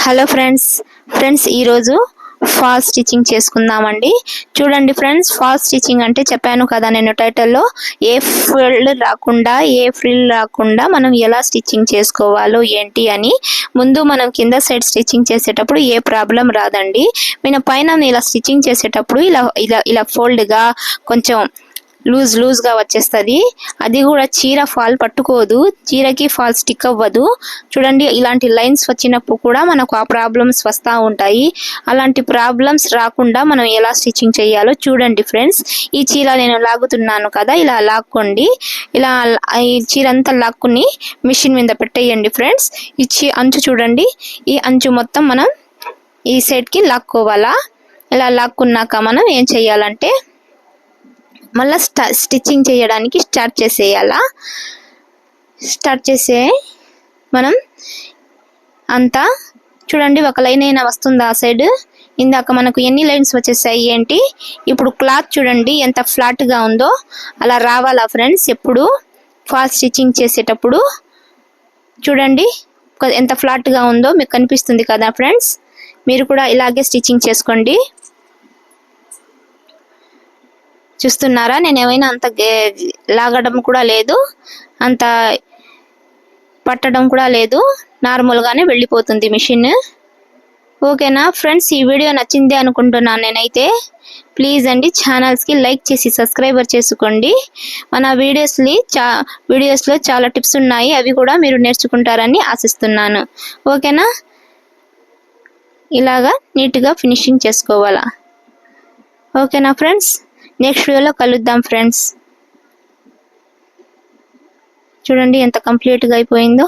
Hello friends ఈరోజు fall stitching చేసుకుందామండి. చూడండి ఫ్రెండ్స్, ఫాల్ స్టిచ్చింగ్ అంటే చెప్పాను కదా నేను టైటిల్లో, ఏ ఫ్రిల్ రాకుండా మనం ఎలా స్టిచ్చింగ్ చేసుకోవాలో ఏంటి అని. ముందు మనం కింద సైడ్ స్టిచ్చింగ్ చేసేటప్పుడు ఏ ప్రాబ్లం రాదండి. పైన ఇలా స్టిచ్చింగ్ చేసేటప్పుడు ఇలా ఫోల్డ్గా కొంచెం లూజ్ గా వచ్చేస్తుంది. అది కూడా చీర ఫాల్ పట్టుకోదు, చీరకి ఫాల్ స్టిక్ అవ్వదు. చూడండి, ఇలాంటి లైన్స్ వచ్చినప్పుడు కూడా మనకు ఆ ప్రాబ్లమ్స్ వస్తూ ఉంటాయి. అలాంటి ప్రాబ్లమ్స్ రాకుండా మనం ఎలా స్టిచ్చింగ్ చేయాలో చూడండి ఫ్రెండ్స్. ఈ చీర నేను లాగుతున్నాను కదా, ఇలా లాక్కోండి. ఇలా ఈ చీర అంతా లాక్కుని మిషన్ మీద పెట్టేయండి ఫ్రెండ్స్. అంచు చూడండి, ఈ అంచు మొత్తం మనం ఈ సైడ్కి లాక్కోవాలా. ఇలా లాక్కున్నాక మనం ఏం చేయాలంటే మళ్ళీ స్టిచ్చింగ్ చేయడానికి స్టార్ట్ చేసే మనం అంతా చూడండి, ఒక లైన్ అయినా వస్తుందా ఆ సైడ్. ఇందాక మనకు ఎన్ని లైన్స్ వచ్చేసాయి ఏంటి. ఇప్పుడు క్లాత్ చూడండి ఎంత ఫ్లాట్గా ఉందో, అలా రావాలా ఫ్రెండ్స్. ఎప్పుడు ఫాల్ స్టిచ్చింగ్ చేసేటప్పుడు చూడండి ఎంత ఫ్లాట్గా ఉందో మీకు కనిపిస్తుంది కదా ఫ్రెండ్స్. మీరు కూడా ఇలాగే స్టిచ్చింగ్ చేసుకోండి. చూస్తున్నారా, నేను ఏమైనా అంత లాగడం కూడా లేదు, అంత పట్టడం కూడా లేదు, నార్మల్గానే వెళ్ళిపోతుంది మిషన్. ఓకేనా ఫ్రెండ్స్, ఈ వీడియో నచ్చింది అనుకుంటున్నాను నేనైతే. ప్లీజ్ అండి, ఛానల్స్కి లైక్ చేసి సబ్స్క్రైబర్ చేసుకోండి. మన వీడియోస్లో చాలా టిప్స్ ఉన్నాయి, అవి కూడా మీరు నేర్చుకుంటారని ఆశిస్తున్నాను. ఓకేనా, ఇలాగా నీట్గా ఫినిషింగ్ చేసుకోవాలా. ఓకేనా ఫ్రెండ్స్, నెక్స్ట్ వీడియోలో కలుద్దాం ఫ్రెండ్స్. చూడండి ఎంత కంప్లీట్గా అయిపోయిందో.